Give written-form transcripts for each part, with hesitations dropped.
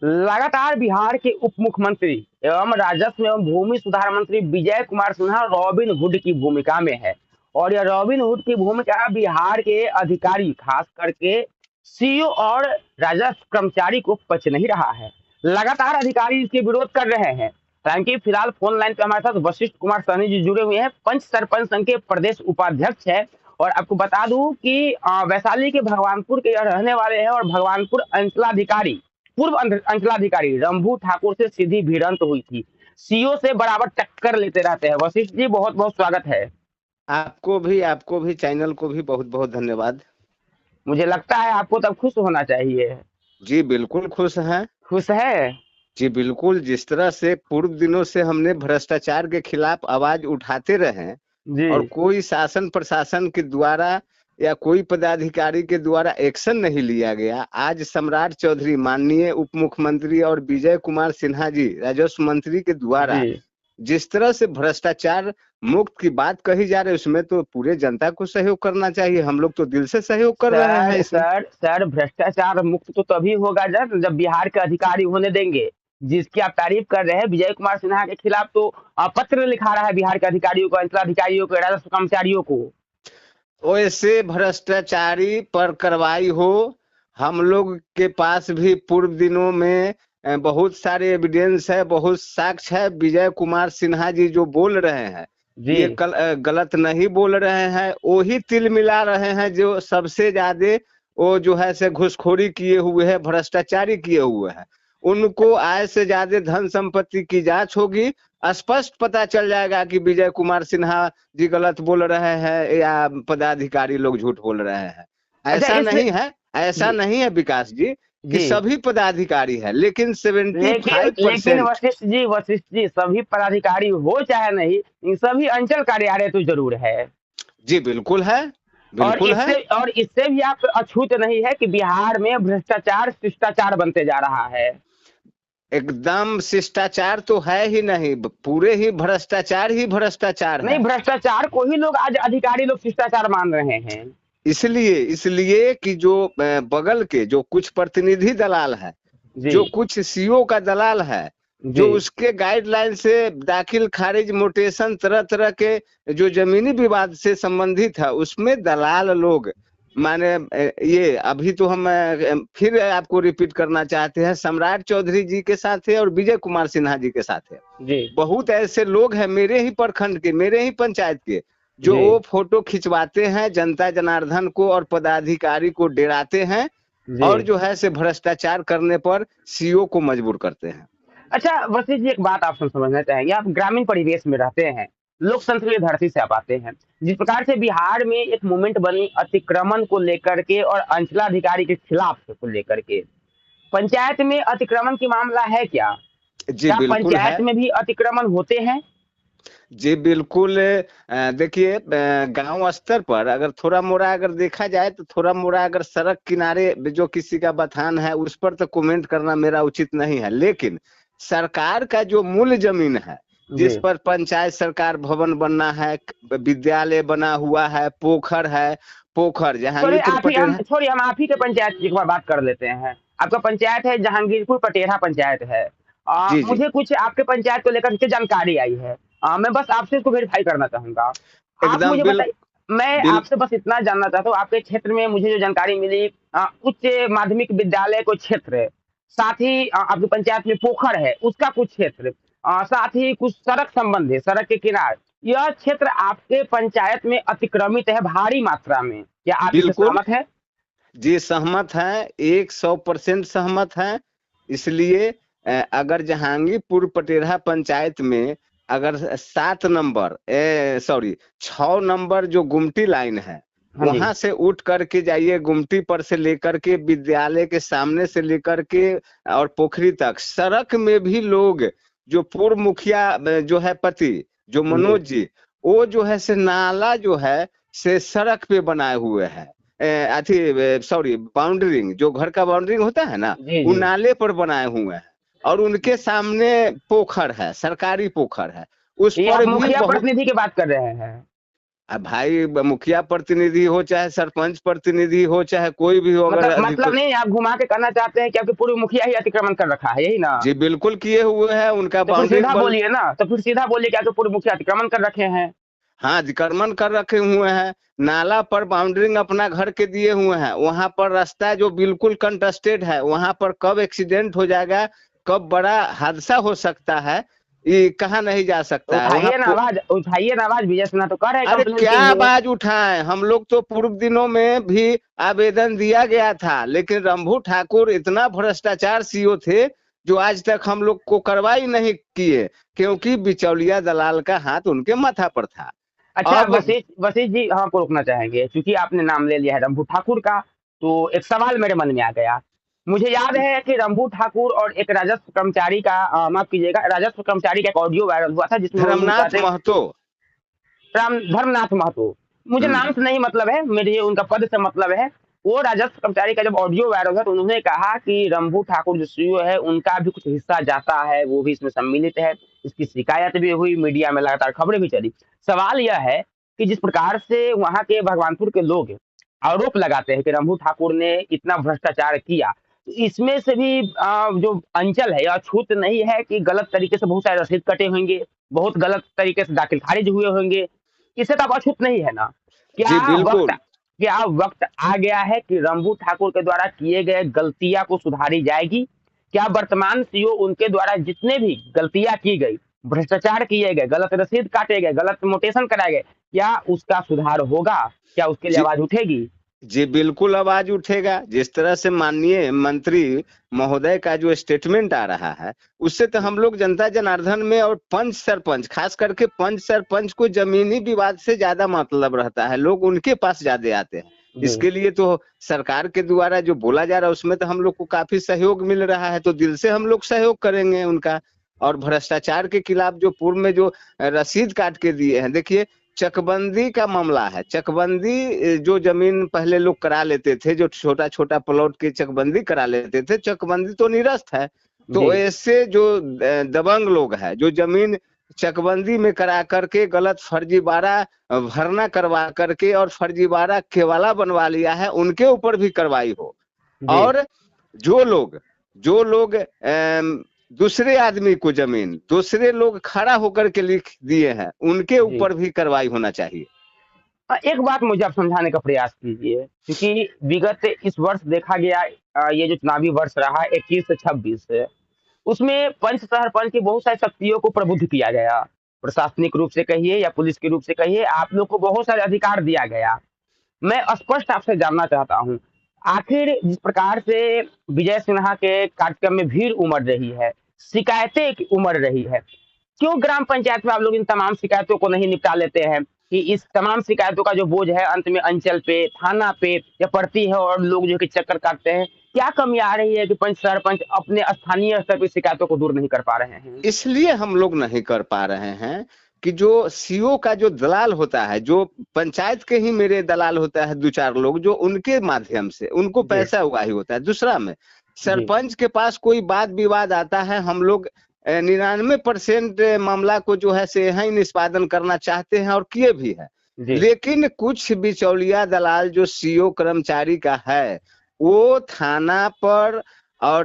लगातार बिहार के उप मुख्यमंत्री एवं राजस्व एवं भूमि सुधार मंत्री विजय कुमार सिन्हा रॉबिन हुड की भूमिका में है। और यह रॉबिन हुड की भूमिका बिहार के अधिकारी खास करके सीईओ और राजस्व कर्मचारी को पच नहीं रहा है। लगातार अधिकारी इसके विरोध कर रहे हैं। हालांकि फिलहाल फोन लाइन पे हमारे साथ वशिष्ठ कुमार सहनी जी जुड़े हुए हैं, पंच सरपंच संघ के प्रदेश उपाध्यक्ष है। और आपको बता दूं कि वैशाली के भगवानपुर के यह रहने वाले हैं और भगवानपुर अंचलाधिकारी पूर्व अंचलाधिकारी रंभू ठाकुर से सीधी भिड़ंत हुई थी। सीओ से बराबर टक्कर लेते रहते हैं। वशिष्ठ जी, बहुत बहुत स्वागत है। आपको भी चैनल को भी बहुत बहुत धन्यवाद। मुझे लगता है आपको तब खुश होना चाहिए। जी बिल्कुल खुश हैं। खुश है। जी बिल्कुल, जिस तरह से पूर्व दिनों से हमने भ्रष्टाचार के खिलाफ आवाज उठाते रहे जी और कोई शासन प्रशासन के द्वारा या कोई पदाधिकारी के द्वारा एक्शन नहीं लिया गया, आज सम्राट चौधरी माननीय उप मुख्यमंत्री और विजय कुमार सिन्हा जी राजस्व मंत्री के द्वारा जी। जिस तरह से भ्रष्टाचार मुक्त की बात कही जा रही है, उसमें तो पूरे जनता को सहयोग करना चाहिए। हम लोग तो दिल से सहयोग कर रहे हैं सर इसमें। सर सर, भ्रष्टाचार मुक्त तो तभी होगा जब बिहार के अधिकारी होने देंगे। जिसकी आप तारीफ कर रहे हैं विजय कुमार सिन्हा के खिलाफ तो पत्र लिखा रहा है बिहार के अधिकारियों को, अंचलाधिकारियों को, राजस्व कर्मचारियों को। वैसे भ्रष्टाचारी पर कार्रवाई हो। हम लोग के पास भी पूर्व दिनों में बहुत सारे एविडेंस है, बहुत साक्ष्य है। विजय कुमार सिन्हा जी जो बोल रहे हैं जी ये गलत नहीं बोल रहे हैं। वही तिल मिला रहे हैं जो सबसे ज्यादा वो जो है से घूसखोरी किए हुए है, भ्रष्टाचारी किए हुए हैं। उनको आय से ज्यादा धन संपत्ति की जांच होगी, स्पष्ट पता चल जाएगा कि विजय कुमार सिन्हा जी गलत बोल रहे हैं या पदाधिकारी लोग झूठ बोल रहे हैं। अच्छा ऐसा इस नहीं है, ऐसा जी नहीं है विकास जी कि जी सभी पदाधिकारी है, लेकिन लेकिन लेकिन 75%। वशिष्ठ जी सभी पदाधिकारी हो चाहे नहीं, इन सभी अंचल कार्यालय तो जरूर है। जी बिल्कुल है, बिल्कुल है। और इससे भी आप अछूत नहीं है कि बिहार में भ्रष्टाचार शिष्टाचार बनते जा रहा है। एकदम शिष्टाचार तो है ही नहीं, पूरे ही भ्रष्टाचार ही भ्रष्टाचार नहीं, है। भ्रष्टाचार को ही लोग आज अधिकारी लोग शिष्टाचार मान रहे हैं। इसलिए इसलिए कि जो बगल के जो कुछ प्रतिनिधि दलाल है, जी जो कुछ सीओ का दलाल है, जी। जो उसके गाइडलाइन से दाखिल खारिज मोटेशन तरह तरह के जो जमीनी विवाद से संबंधित है, उसमें दलाल लोग माने ये अभी तो हम फिर आपको रिपीट करना चाहते हैं, सम्राट चौधरी जी के साथ है और विजय कुमार सिन्हा जी के साथ है। जी बहुत ऐसे लोग हैं मेरे ही प्रखंड के, मेरे ही पंचायत के, जो जी वो फोटो खिंचवाते हैं जनता जनार्दन को और पदाधिकारी को डराते हैं जी। और जो है से भ्रष्टाचार करने पर सीओ को मजबूर करते हैं। अच्छा वशिष्ठ जी, एक बात आप समझना चाहेंगे। आप ग्रामीण परिवेश में रहते हैं, लोकतंत्र की धरती से आप आते हैं। जिस प्रकार से बिहार में एक मूवमेंट बनी अतिक्रमण को लेकर के और अंचलाधिकारी के खिलाफ को लेकर के, पंचायत में अतिक्रमण की मामला है क्या? जी क्या बिल्कुल है। पंचायत में भी अतिक्रमण होते हैं? जी बिल्कुल। देखिए गांव स्तर पर अगर थोड़ा मोड़ा अगर देखा जाए तो थोड़ा मोड़ा अगर सड़क किनारे जो किसी का बथान है उस पर तो कमेंट करना मेरा उचित नहीं है, लेकिन सरकार का जो मूल जमीन है जिस जी पर पंचायत सरकार भवन बनना है, विद्यालय बना हुआ है, पोखर है, पोखर जहांगीरपुर पटेल है। छोड़िए, हम आप ही के पंचायत की एक बार बात कर लेते हैं। आपका पंचायत है जहांगीरपुर पटेरा पंचायत है। जी जी। मुझे कुछ आपके पंचायत को लेकर के जानकारी आई है। मैं बस आपसे इसको वेरीफाई करना चाहूंगा। आप एकदम मुझे बताइए। मैं बिल आपसे बस इतना जानना चाहता हूँ, आपके क्षेत्र में मुझे जो जानकारी मिली, उच्च माध्यमिक विद्यालय को क्षेत्र, साथ ही आपकी पंचायत में पोखर है उसका कुछ क्षेत्र, साथ ही कुछ सड़क संबंधी सड़क के किनारे, यह क्षेत्र आपके पंचायत में अतिक्रमित है भारी मात्रा में। क्या आप इससे बिल्कुल सहमत है? जी सहमत हैं, 100% सहमत हैं। इसलिए अगर जहांगीरपुर पटेरा पंचायत में अगर 7 नंबर 6 नंबर जो गुमटी लाइन है, हाँ जी। वहां से उठ करके जाइए, गुमटी पर से लेकर के विद्यालय के सामने से लेकर के और पोखरी तक सड़क में भी लोग, जो पूर्व मुखिया जो है पति जो जी मनोज जी, वो जो है से नाला जो है से सड़क पे बनाए हुए हैं। अथी सॉरी बाउंड्रिंग, जो घर का बाउंड्रिंग होता है ना, जी वो जी। नाले पर बनाए हुए हैं और उनके सामने पोखर है, सरकारी पोखर है, उस ये आप पर भी मुखिया बहुत। प्रतिनिधि की बात कर रहे हैं? अब भाई मुखिया प्रतिनिधि हो चाहे सरपंच प्रतिनिधि हो चाहे कोई भी हो, अगर मतलब नहीं, आप घुमा के कहना चाहते हैं कि आपके पूर्व मुखिया ही अतिक्रमण कर रखा है, यही ना? जी बिल्कुल किए हुए हैं, उनका तो फिर बाउंड्री सीधा बल। बोलिए ना, तो फिर सीधा बोलिए कि आपके पूर्व मुखिया अतिक्रमण कर रखे हैं। हाँ, अतिक्रमण कर रखे हुए हैं। नाला पर बाउंड्रिंग अपना घर के दिए हुए हैं, वहां पर रास्ता जो बिल्कुल कंटेस्टेड है, वहां पर कब एक्सीडेंट हो जाएगा, कब बड़ा हादसा हो सकता है, ये कहा नहीं जा तो सकता है वहां। उठाइए ना आवाज, विजय सिन्हा तो कर रहे हैं अरे कंप्लेन क्या के लिए। आवाज उठाएं, हम लोग तो पूर्व दिनों में भी आवेदन दिया गया था, लेकिन रंभू ठाकुर इतना भ्रष्टाचार सीओ थे जो आज तक हम लोग को कार्रवाई नहीं किए, क्योंकि बिचौलिया दलाल का हाथ उनके माथा पर था। अच्छा, अब वशिष्ठ वशिष्ठ जी, हम आपको रोकना चाहेंगे क्योंकि आपने नाम ले लिया है रंभू ठाकुर का। तो एक सवाल मेरे मन में आ गया। मुझे याद है कि रंभू ठाकुर और एक राजस्व कर्मचारी का, माफ कीजिएगा, राजस्व कर्मचारी का एक ऑडियो वायरल हुआ था जिसमें वो लोग धर्मनाथ कहते, महतो। धर्मनाथ महतो, मुझे नाम हम्म। से नहीं मतलब है, मेरे उनका पद से मतलब है। वो राजस्व कर्मचारी का जब ऑडियो वायरल हुआ तो उन्होंने कहा कि रंभू ठाकुर जो सीईओ है उनका भी कुछ हिस्सा जाता है, वो भी इसमें सम्मिलित है। इसकी शिकायत भी हुई, मीडिया में लगातार खबरें भी चली। सवाल यह है कि जिस प्रकार से वहां के भगवानपुर के लोग आरोप लगाते हैं कि रंभू ठाकुर ने इतना भ्रष्टाचार किया, तो इसमें से भी जो अंचल है, यह छूत नहीं है कि गलत तरीके से बहुत सारे रसीद कटे होंगे, बहुत गलत तरीके से दाखिल खारिज हुए होंगे। इससे तो आप अछूत नहीं है ना? जी क्या वक्त बिल्कुल। क्या वक्त आ गया है कि रंभू ठाकुर के द्वारा किए गए गलतियां को सुधारी जाएगी? क्या वर्तमान सीईओ उनके द्वारा जितने भी गलतियां की गई, भ्रष्टाचार किए गए, गलत रसीद काटे गए, गलत मोटेशन कराए गए, क्या उसका सुधार होगा? क्या उसके लिए जी आवाज उठेगी? जी बिल्कुल आवाज उठेगा। जिस तरह से माननीय मंत्री महोदय का जो स्टेटमेंट आ रहा है, उससे तो हम लोग जनता जनार्दन में और पंच सरपंच, खास करके पंच सरपंच को जमीनी विवाद से ज्यादा मतलब रहता है, लोग उनके पास ज्यादा आते हैं। जी इसके लिए तो सरकार के द्वारा जो बोला जा रहा है उसमें तो हम लोग को काफी सहयोग मिल रहा है, तो दिल से हम लोग सहयोग करेंगे उनका। और भ्रष्टाचार के खिलाफ जो पूर्व में जो रसीद काट के दिए हैं, देखिए चकबंदी का मामला है। चकबंदी जो जमीन पहले लोग करा लेते थे, जो छोटा छोटा प्लॉट की चकबंदी करा लेते थे, चकबंदी तो निरस्त है। जी तो ऐसे जो दबंग लोग हैं, जो जमीन चकबंदी में करा करके गलत फर्जीवाड़ा भरना करवा करके और फर्जीवाड़ा केवाला बनवा लिया है, उनके ऊपर भी कार्रवाई हो। जी और जो लोग दूसरे आदमी को जमीन दूसरे लोग खड़ा होकर के लिख दिए हैं, उनके जी। ऊपर भी कार्रवाई होना चाहिए। एक बात मुझे आप समझाने का प्रयास कीजिए, क्योंकि विगत इस वर्ष देखा गया, ये जो चुनावी वर्ष रहा 21 से 26, उसमें पंच सरपंच की बहुत सारी शक्तियों को प्रबुद्ध किया गया। प्रशासनिक रूप से कहिए या पुलिस के रूप से कहिए, आप लोग को बहुत सारे अधिकार दिया गया। मैं स्पष्ट आपसे जानना चाहता हूँ, आखिर जिस प्रकार से विजय सिन्हा के कार्यक्रम में भीड़ उमड़ रही है, शिकायतें उमड़ रही है, क्यों ग्राम पंचायत में आप लोग इन तमाम शिकायतों को नहीं निपटा लेते हैं कि इस तमाम शिकायतों का जो बोझ है अंत में अंचल पे, थाना पे या पड़ती है और लोग जो है कि चक्कर काटते हैं? क्या कमी आ रही है कि पंच सरपंच अपने स्थानीय स्तर पर शिकायतों को दूर नहीं कर पा रहे हैं? इसलिए हम लोग नहीं कर पा रहे हैं कि जो सीओ का जो दलाल होता है, जो पंचायत के ही मेरे दलाल होता है, दो चार लोग जो उनके माध्यम से उनको जी पैसा उगाही होता है। दूसरा में जी सरपंच के पास कोई वाद विवाद आता है, हम लोग 99% मामला को जो है से यहाँ निष्पादन करना चाहते हैं और किए भी है। जी लेकिन कुछ बिचौलिया दलाल जो सीओ कर्मचारी का है, वो थाना पर और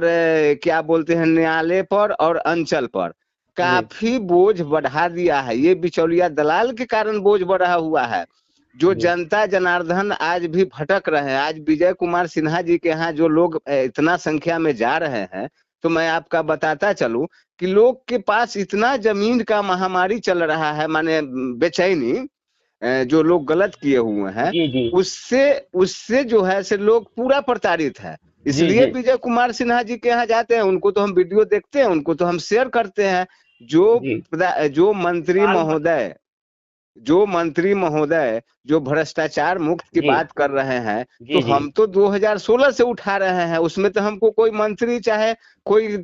क्या बोलते हैं न्यायालय पर और अंचल पर जी काफी बोझ बढ़ा दिया है। ये बिचौलिया दलाल के कारण बोझ बढ़ा हुआ है। जो जी जनता जनार्दन आज भी भटक रहे हैं, आज विजय कुमार सिन्हा जी के यहाँ जो लोग इतना संख्या में जा रहे हैं, तो मैं आपका बताता चलूं कि लोग के पास इतना जमीन का महामारी चल रहा है, माने बेचैनी, जो लोग गलत किए हुए हैं, जी जी उससे उससे जो है से लोग पूरा प्रताड़ित है। जी इसलिए जी विजय कुमार सिन्हा जी के यहाँ जाते हैं, उनको तो हम वीडियो देखते हैं, उनको तो हम शेयर करते हैं। जो जी जो मंत्री महोदय जो मंत्री महोदय जो भ्रष्टाचार मुक्त की जी बात कर रहे हैं, तो जी जी, हम तो 2016 से उठा रहे हैं। उसमें तो हमको कोई मंत्री चाहे कोई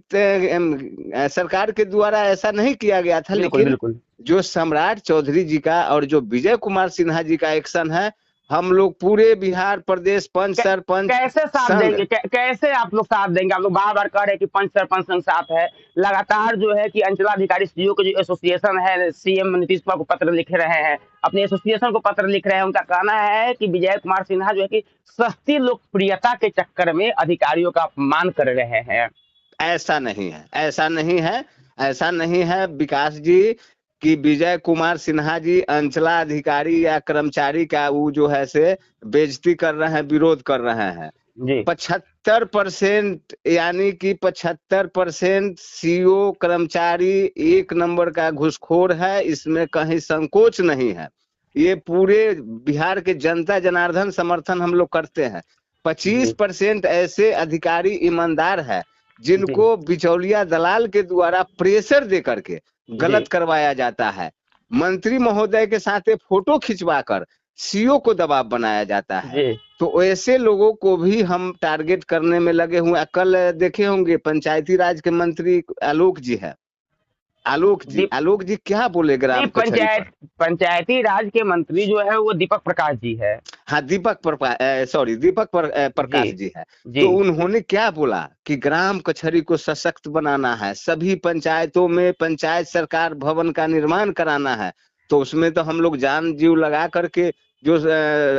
सरकार के द्वारा ऐसा नहीं किया गया था। बिल्कुल लेकिन बिल्कुल। जो सम्राट चौधरी जी का और जो विजय कुमार सिन्हा जी का एक्शन है, हम लोग पूरे बिहार प्रदेश पंच सरपंच कैसे साथ संघ। देंगे? कैसे आप लोग साथ देंगे? आप लोग बार बार कह रहे हैं कि पंच सरपंच संघ साथ है, लगातार जो है कि अंचलाधिकारी सीओ के जो एसोसिएशन है, सीएम नीतीश कुमार को पत्र लिख रहे हैं, अपने एसोसिएशन को पत्र लिख रहे हैं। उनका कहना है कि विजय कुमार सिन्हा जो है कि सस्ती लोकप्रियता के चक्कर में अधिकारियों का अपमान कर रहे हैं। ऐसा नहीं है, ऐसा नहीं है, ऐसा नहीं है विकास जी कि विजय कुमार सिन्हा जी अंचलाधिकारी या कर्मचारी का वो जो है से बेइज्जती कर रहे हैं, विरोध कर रहे हैं। जी 75% यानी कि 75% सीओ कर्मचारी एक नंबर का घूसखोर है, इसमें कहीं संकोच नहीं है। ये पूरे बिहार के जनता जनार्दन समर्थन हम लोग करते हैं। 25% ऐसे अधिकारी ईमानदार है जिनको बिचौलिया दलाल के द्वारा प्रेशर दे करके गलत करवाया जाता है। मंत्री महोदय के साथ एक फोटो खिंचवाकर सीओ को दबाव बनाया जाता है। तो ऐसे लोगों को भी हम टारगेट करने में लगे हुए। कल देखे होंगे पंचायती राज के मंत्री आलोक जी है, आलोक जी क्या बोले ग्राम कचहरी पर? पंचायती राज के मंत्री जो है वो दीपक प्रकाश जी है। हाँ दीपक प्रकाश जी है। तो उन्होंने क्या बोला कि ग्राम कचहरी को सशक्त बनाना है, सभी पंचायतों में पंचायत सरकार भवन का निर्माण कराना है। तो उसमें तो हम लोग जान जीव लगा करके जो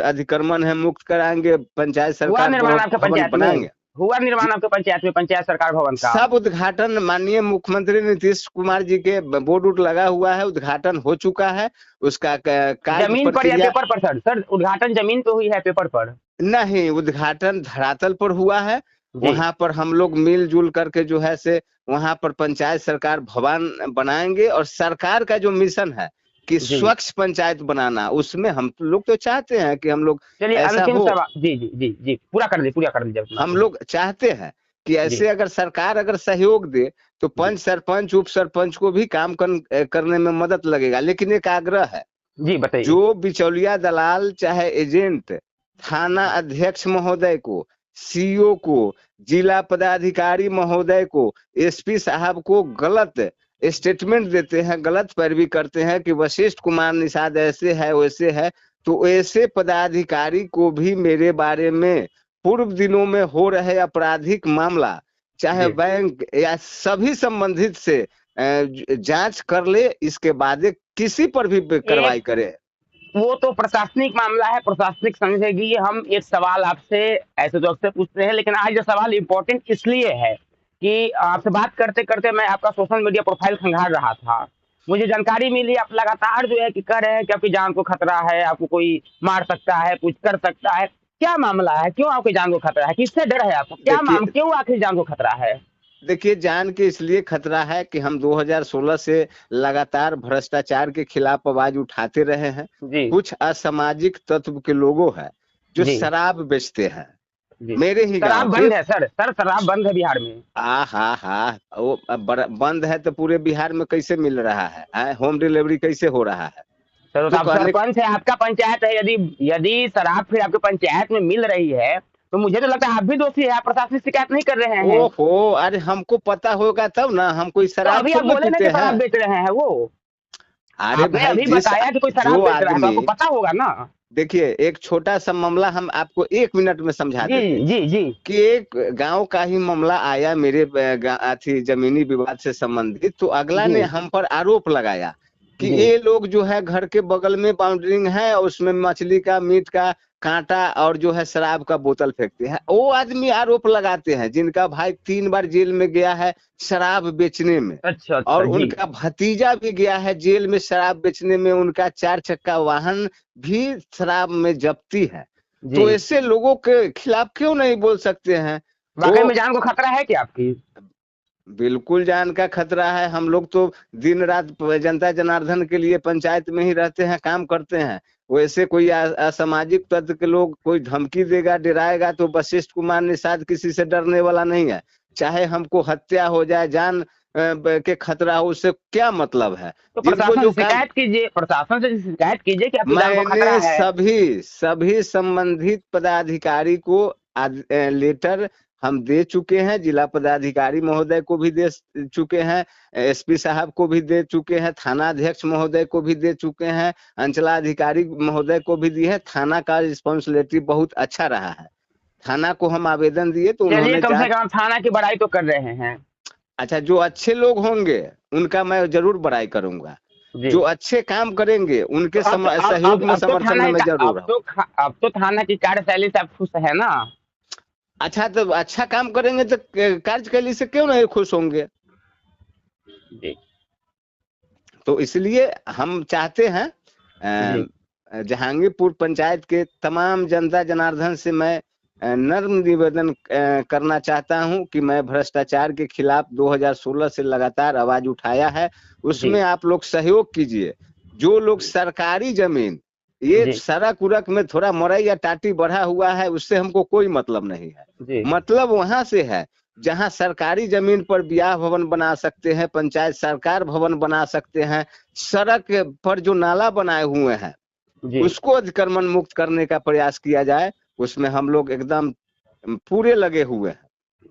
अधिक्रमण है मुक्त कराएंगे, पंचायत सरकार भवन बनाएंगे। हुआ निर्माण आपके पंचायत में पंचायत सरकार भवन का? सब उद्घाटन माननीय मुख्यमंत्री नीतीश कुमार जी के बोर्ड लगा हुआ है, उद्घाटन हो चुका है। उसका जमीन पर या पेपर पर? सर उद्घाटन जमीन पे हुई है, पेपर पर नहीं। उद्घाटन धरातल पर हुआ है। वहां पर हम लोग मिलजुल करके जो है से वहां पर पंचायत सरकार भवन बनाएंगे। और सरकार का जो मिशन है कि स्वच्छ पंचायत बनाना, उसमें हम लोग तो चाहते हैं कि हम लोग ऐसा हो। जी पूरा कर दीजिए। हम लोग चाहते हैं कि ऐसे अगर सरकार अगर सहयोग दे तो पंच सरपंच उप सरपंच को भी काम करने में मदद लगेगा। लेकिन एक आग्रह है जी, बताइए। जो बिचौलिया दलाल चाहे एजेंट थाना अध्यक्ष महोदय को, सीओ को, जिला पदाधिकारी महोदय को, एसपी साहब को गलत स्टेटमेंट देते हैं, गलत पैरवी करते हैं कि वशिष्ठ कुमार निषाद ऐसे है वैसे है, तो ऐसे पदाधिकारी को भी मेरे बारे में पूर्व दिनों में हो रहे आपराधिक मामला चाहे बैंक या सभी संबंधित से जांच कर ले, इसके बाद किसी पर भी कार्रवाई करे। वो तो प्रशासनिक मामला है, प्रशासनिक समझेगी। हम एक सवाल आपसे ऐसे तो अक्सर पूछते हैं, लेकिन आज ये सवाल इम्पोर्टेंट इसलिए है कि आपसे बात करते करते मैं आपका सोशल मीडिया प्रोफाइल खंगाल रहा था। मुझे जानकारी मिली आप लगातार जो है कि कह रहे हैं कि आपकी जान को खतरा है, आपको कोई मार सकता है, कुछ कर सकता है। क्या मामला है? क्यों आपकी जान को खतरा है? किससे डर है आपको? क्यों आखिर जान को खतरा है? देखिए, जान के इसलिए खतरा है कि हम 2016 से लगातार भ्रष्टाचार के खिलाफ आवाज उठाते रहे हैं। कुछ असामाजिक तत्व के लोगों है जो शराब बेचते हैं। मेरे ही शराब बंद है सर शराब बंद है बिहार में। हाँ वो बंद है तो पूरे बिहार में कैसे मिल रहा है? होम डिलीवरी कैसे हो रहा है? सर तो सरपंच है, आपका पंचायत है, यदि शराब फिर आपके पंचायत में मिल रही है तो मुझे तो लगता है आप भी दोषी है। आप प्रशासनिक शिकायत नहीं कर रहे हैं। ओहो, अरे हमको पता होगा तब ना। हम कोई शराब अभी आप बोले ना कि शराब बेच रहे हैं वो। अरे भाई अभी बताया कि कोई शराब बेच रहा है, तो आपको पता होगा ना। देखिए, एक छोटा सा मामला हम आपको 1 मिनट में समझा देते जी कि एक गांव का ही मामला आया मेरे जमीनी विवाद से संबंधित। तो अगला ने हम पर आरोप लगाया कि ये लोग जो है घर के बगल में बाउंड्रिंग है और उसमें मछली का मीट का कांटा और जो है शराब का बोतल फेंकते हैं। वो आदमी आरोप लगाते हैं जिनका भाई 3 बार जेल में गया है शराब बेचने में। अच्छा, और उनका भतीजा भी गया है जेल में शराब बेचने में। उनका 4 चक्का वाहन भी शराब में जब्ती है। तो ऐसे लोगों के खिलाफ क्यों नहीं बोल सकते हैं? वाकई में जान को खतरा है क्या आपकी? बिल्कुल जान का खतरा है। हम लोग तो दिन रात जनता जनार्दन के लिए पंचायत में ही रहते हैं, काम करते हैं। वैसे कोई असामाजिक तत्व के लोग कोई धमकी देगा, डराएगा तो वशिष्ठ कुमार निषाद किसी से डरने वाला नहीं है। चाहे हमको हत्या हो जाए, जान के खतरा हो, उससे क्या मतलब है? तो प्रशासन से शिकायत कीजिए, प्रशासन से शिकायत कीजिए कि आपकी जान को खतरा है। सभी संबंधित पदाधिकारी को लेटर हम दे चुके हैं, जिला पदाधिकारी महोदय को भी दे चुके हैं, एसपी साहब को भी दे चुके हैं, थाना अध्यक्ष महोदय को भी दे चुके हैं, अंचलाधिकारी महोदय को भी दी है। थाना का रिस्पॉन्सिबिलिटी बहुत अच्छा रहा है। थाना को हम आवेदन दिए तो चलिए, उन्होंने कम से कम थाना की बड़ाई तो कर रहे हैं। अच्छा, जो अच्छे लोग होंगे उनका मैं जरूर बड़ाई करूंगा, जी। जो अच्छे काम करेंगे उनके अब सहयोग में अब तो समर्थन थाना में मैं जरूर हूँ। अब तो थाना की कार्यशैली से आप खुश है ना? अच्छा, तो अच्छा काम करेंगे तो कार्यशैली से क्यों नहीं खुश होंगे? जी तो इसलिए हम चाहते हैं जी जहांगीरपुर पंचायत के तमाम जनता जनार्दन से मैं नर्म निवेदन करना चाहता हूं कि मैं भ्रष्टाचार के खिलाफ 2016 से लगातार आवाज उठाया है, जी उसमें आप लोग सहयोग कीजिए। जो लोग सरकारी जमीन, ये जी सड़क उड़क में थोड़ा मरई या टाटी बढ़ा हुआ है, उससे हमको कोई मतलब नहीं है। जी मतलब वहां से है जहां सरकारी जमीन पर ब्याह भवन बना सकते हैं, पंचायत सरकार भवन बना सकते हैं, सड़क पर जो नाला बनाए हुए हैं जी। उसको अतिक्रमण मुक्त करने का प्रयास किया जाए। उसमें हम लोग एकदम पूरे लगे हुए हैं।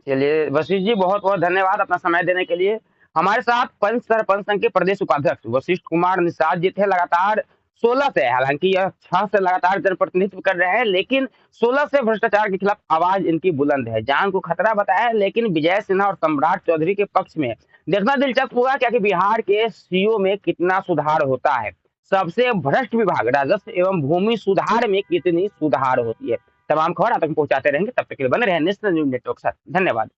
चलिए वशिष्ठ जी, बहुत बहुत धन्यवाद अपना समय देने के लिए। हमारे साथ पंच सरपंच संघ के प्रदेश उपाध्यक्ष वशिष्ठ कुमार निषाद जी थे। लगातार 16 से, हालांकि यह 6 से लगातार जनप्रतिनिधित्व कर रहे हैं, लेकिन 16 से भ्रष्टाचार के खिलाफ आवाज इनकी बुलंद है। जान को खतरा बताया है, लेकिन विजय सिन्हा और सम्राट चौधरी के पक्ष में देखना दिलचस्प होगा क्या कि बिहार के सीओ में कितना सुधार होता है, सबसे भ्रष्ट विभाग राजस्व एवं भूमि सुधार में कितनी सुधार होती है। तमाम खबर आप तक पहुंचाते रहेंगे, तब तक के लिए बने रहे नेशनल न्यूज नेटवर्क साथ। धन्यवाद।